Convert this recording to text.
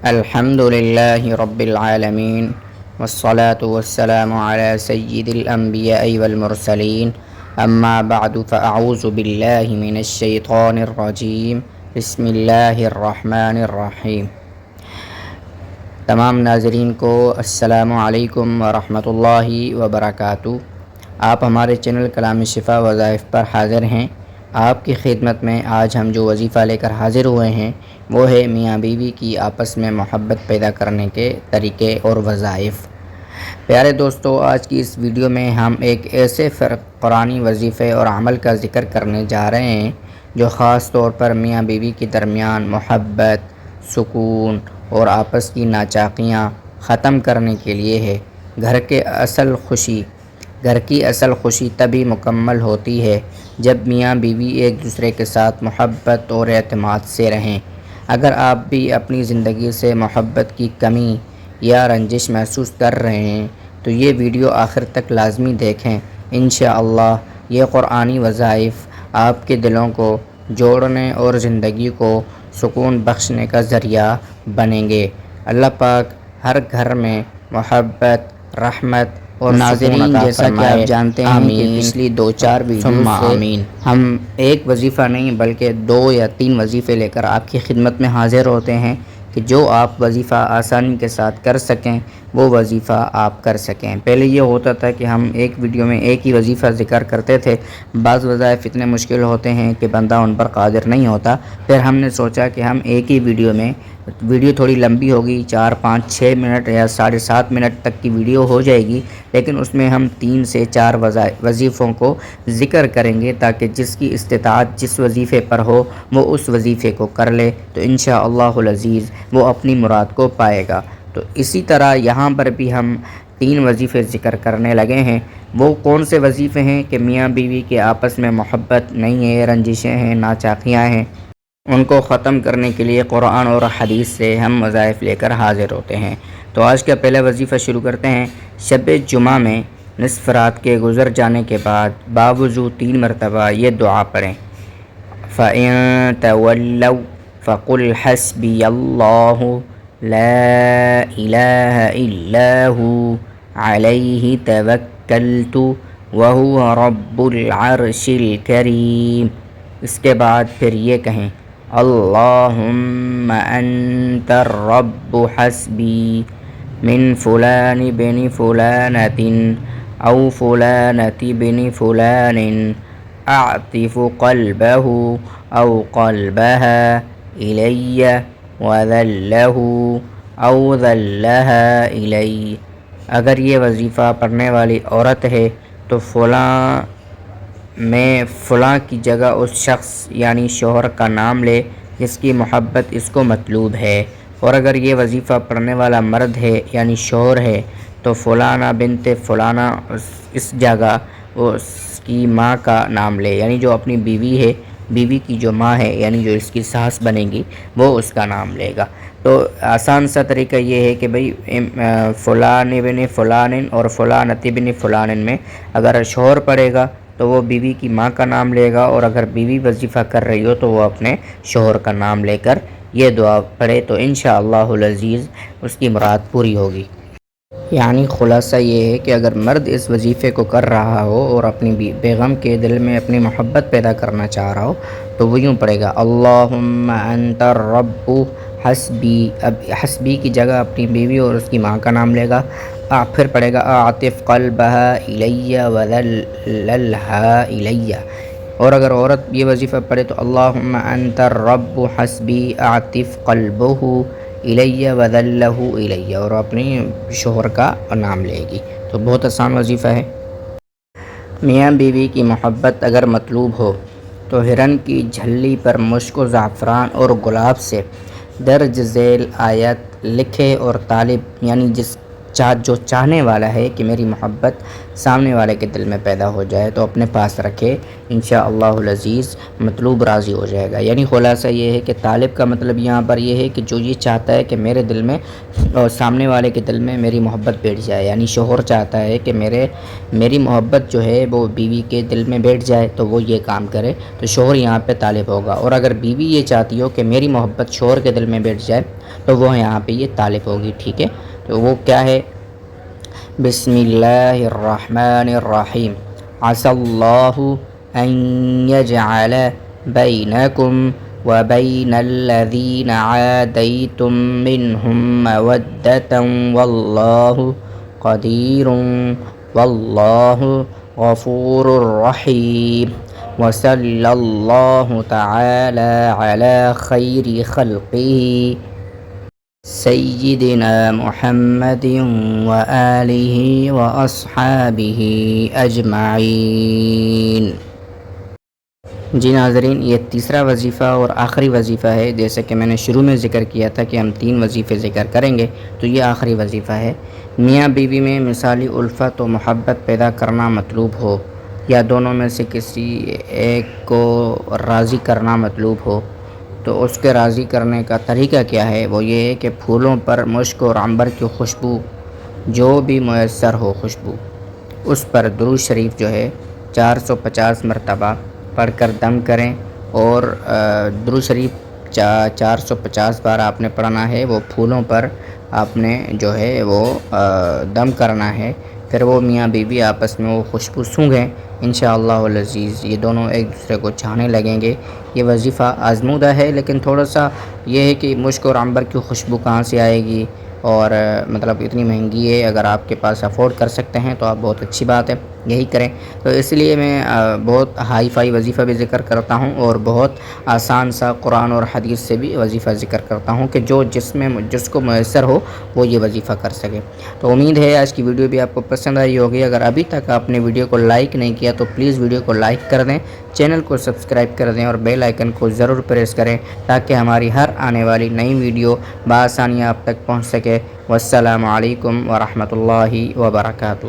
الحمد لله رب العالمين والصلاة والسلام على سيد الأنبياء والمرسلين أما بعد فأعوذ بالله من الشيطان الرجيم بسم الله الرحمن الرحیم۔ تمام ناظرین کو السلام علیکم ورحمۃ اللہ وبرکاتہ۔ آپ ہمارے چینل کلام شفا وظائف پر حاضر ہیں۔ آپ کی خدمت میں آج ہم جو وظیفہ لے کر حاضر ہوئے ہیں وہ ہے میاں بیوی کی آپس میں محبت پیدا کرنے کے طریقے اور وظائف۔ پیارے دوستو، آج کی اس ویڈیو میں ہم ایک ایسے قرآنی وظیفے اور عمل کا ذکر کرنے جا رہے ہیں جو خاص طور پر میاں بیوی کے درمیان محبت، سکون اور آپس کی ناچاکیاں ختم کرنے کے لیے ہے۔ گھر کی اصل خوشی تبھی مکمل ہوتی ہے جب میاں بیوی ایک دوسرے کے ساتھ محبت اور اعتماد سے رہیں۔ اگر آپ بھی اپنی زندگی سے محبت کی کمی یا رنجش محسوس کر رہے ہیں تو یہ ویڈیو آخر تک لازمی دیکھیں۔ انشاءاللہ یہ قرآنی وظائف آپ کے دلوں کو جوڑنے اور زندگی کو سکون بخشنے کا ذریعہ بنیں گے۔ اللہ پاک ہر گھر میں محبت، رحمت اور ناظرین جیسا کہ آپ جانتے ہیں کہ پچھلی 2-4 ویڈیو سے ہم ایک وظیفہ نہیں بلکہ 2 یا 3 وظیفے لے کر آپ کی خدمت میں حاضر ہوتے ہیں کہ جو آپ وظیفہ آسانی کے ساتھ کر سکیں وہ وظیفہ آپ کر سکیں۔ پہلے یہ ہوتا تھا کہ ہم ایک ویڈیو میں ایک ہی وظیفہ ذکر کرتے تھے۔ بعض وظائف اتنے مشکل ہوتے ہیں کہ بندہ ان پر قادر نہیں ہوتا۔ پھر ہم نے سوچا کہ ہم ایک ہی ویڈیو تھوڑی لمبی ہوگی، 4، 5، 6 منٹ یا 7.5 منٹ تک کی ویڈیو ہو جائے گی، لیکن اس میں ہم 3 سے 4 وظیفوں کو ذکر کریں گے تاکہ جس کی استطاعت جس وظیفے پر ہو وہ اس وظیفے کو کر لے تو انشاءاللہ العزیز وہ اپنی مراد کو پائے گا۔ تو اسی طرح یہاں پر بھی ہم 3 وظیفے ذکر کرنے لگے ہیں۔ وہ کون سے وظیفے ہیں کہ میاں بیوی کے آپس میں محبت نہیں ہے، رنجشیں ہیں، ناچاکیاں ہیں، ان کو ختم کرنے کے لیے قرآن اور حدیث سے ہم وظائف لے کر حاضر ہوتے ہیں۔ تو آج کا پہلا وظیفہ شروع کرتے ہیں۔ شب جمعہ میں نصف رات کے گزر جانے کے بعد باوضو 3 مرتبہ یہ دعا پڑھیں۔ فَإِن تَوَلَّوْا فَقُلْ حَسْبِيَ اللَّهُ لَا إِلَٰهَ إِلَّا هُوَ عَلَيْهِ تَوَكَّلْتُ وَهُوَ رَبُّ الْعَرْشِ الْكَرِيمِ۔ اس کے بعد پھر یہ کہیں: اللہم انت الرب حسبی من فلان بن فلانت او فلانت بن فلان اعطف قلبہ او قلبها الی وذلہ او ذلها الی۔ اگر یہ وظیفہ پڑھنے والی عورت ہے تو فلاں کی جگہ اس شخص یعنی شوہر کا نام لے جس کی محبت اس کو مطلوب ہے، اور اگر یہ وظیفہ پڑھنے والا مرد ہے یعنی شوہر ہے تو فلانہ بنت فلانہ اس جگہ اس کی ماں کا نام لے، یعنی جو اپنی بیوی ہے، بیوی کی جو ماں ہے یعنی جو اس کی ساس بنے گی وہ اس کا نام لے گا۔ تو آسان سا طریقہ یہ ہے کہ بھئی فلان بن فلان اور فلانت بن فلان میں اگر شوہر پڑھے گا تو وہ بیوی کی ماں کا نام لے گا، اور اگر بیوی وظیفہ کر رہی ہو تو وہ اپنے شوہر کا نام لے کر یہ دعا پڑھے تو انشاءاللہ العزیز اس کی مراد پوری ہوگی۔ یعنی خلاصہ یہ ہے کہ اگر مرد اس وظیفے کو کر رہا ہو اور اپنی بیگم کے دل میں اپنی محبت پیدا کرنا چاہ رہا ہو تو وہ یوں پڑھے گا: اللہم انت الرب حسبی۔ اب حسبی کی جگہ اپنی بیوی اور اس کی ماں کا نام لے گا، پھر پڑھے گا اعطف قلبها الی وذللها الی۔ اور اگر عورت یہ وظیفہ پڑھے تو اللہم انت الرب حسبی اعطف قلبہ الی وذلہ الی، اور اپنی شوہر کا نام لے گی۔ تو بہت آسان وظیفہ ہے۔ میاں بیوی کی محبت اگر مطلوب ہو تو ہرن کی جھلی پر مشک و زعفران اور گلاب سے درج ذیل آیت لکھے اور طالب یعنی جو چاہنے والا ہے کہ میری محبت سامنے والے کے دل میں پیدا ہو جائے تو اپنے پاس رکھے، انشاءاللہ العزیز مطلوب راضی ہو جائے گا۔ یعنی خلاصہ یہ ہے کہ طالب کا مطلب یہاں پر یہ ہے کہ جو یہ چاہتا ہے کہ میرے دل میں اور سامنے والے کے دل میں میری محبت بیٹھ جائے، یعنی شوہر چاہتا ہے کہ میری محبت جو ہے وہ بیوی کے دل میں بیٹھ جائے تو وہ یہ کام کرے، تو شوہر یہاں پہ طالب ہوگا۔ اور اگر بیوی یہ چاہتی ہو کہ میری محبت شوہر کے دل میں بیٹھ جائے تو وہ یہاں پہ یہ طالب ہوگی، ٹھیک ہے؟ تو وہ کیا ہے؟ بسم اللہ الرحمن الرحیم، عسى الله أن يجعل بينكم وبين الذين عاديتم منهم مودة والله قدير والله غفور رحيم، وصلى الله تعالى على خير خلقه سیدنا محمد وآلہ واصحابہ اجمعین۔ جی ناظرین، یہ تیسرا وظیفہ اور آخری وظیفہ ہے۔ جیسے کہ میں نے شروع میں ذکر کیا تھا کہ ہم 3 وظیفے ذکر کریں گے، تو یہ آخری وظیفہ ہے۔ میاں بیوی میں مثالی الفت و محبت پیدا کرنا مطلوب ہو، یا دونوں میں سے کسی ایک کو راضی کرنا مطلوب ہو، تو اس کے راضی کرنے کا طریقہ کیا ہے؟ وہ یہ ہے کہ پھولوں پر مشک اور عنبر کی خوشبو جو بھی میسر ہو خوشبو، اس پر درود شریف جو ہے 450 مرتبہ پڑھ کر دم کریں، اور درود شریف 450 بار آپ نے پڑھنا ہے، وہ پھولوں پر آپ نے جو ہے وہ دم کرنا ہے۔ پھر وہ میاں بیوی آپس میں وہ خوشبو سونگھیں، انشاءاللہ العزیز یہ دونوں ایک دوسرے کو چاہنے لگیں گے۔ یہ وظیفہ آزمودہ ہے، لیکن تھوڑا سا یہ ہے کہ مشک اور عنبر کی خوشبو کہاں سے آئے گی، اور مطلب اتنی مہنگی ہے، اگر آپ کے پاس افورڈ کر سکتے ہیں تو آپ بہت اچھی بات ہے، یہی کریں۔ تو اس لیے میں بہت ہائی فائی وظیفہ بھی ذکر کرتا ہوں، اور بہت آسان سا قرآن اور حدیث سے بھی وظیفہ ذکر کرتا ہوں کہ جو جس کو میسر ہو وہ یہ وظیفہ کر سکے۔ تو امید ہے آج کی ویڈیو بھی آپ کو پسند آئی ہوگی۔ اگر ابھی تک آپ نے ویڈیو کو لائک نہیں کیا تو پلیز ویڈیو کو لائک کر دیں، چینل کو سبسکرائب کر دیں، اور بیل آئیکن کو ضرور پریس کریں تاکہ ہماری ہر آنے والی نئی ویڈیو بآسانی آپ تک پہنچ سکے۔ والسلام علیکم ورحمۃ اللہ وبرکاتہ۔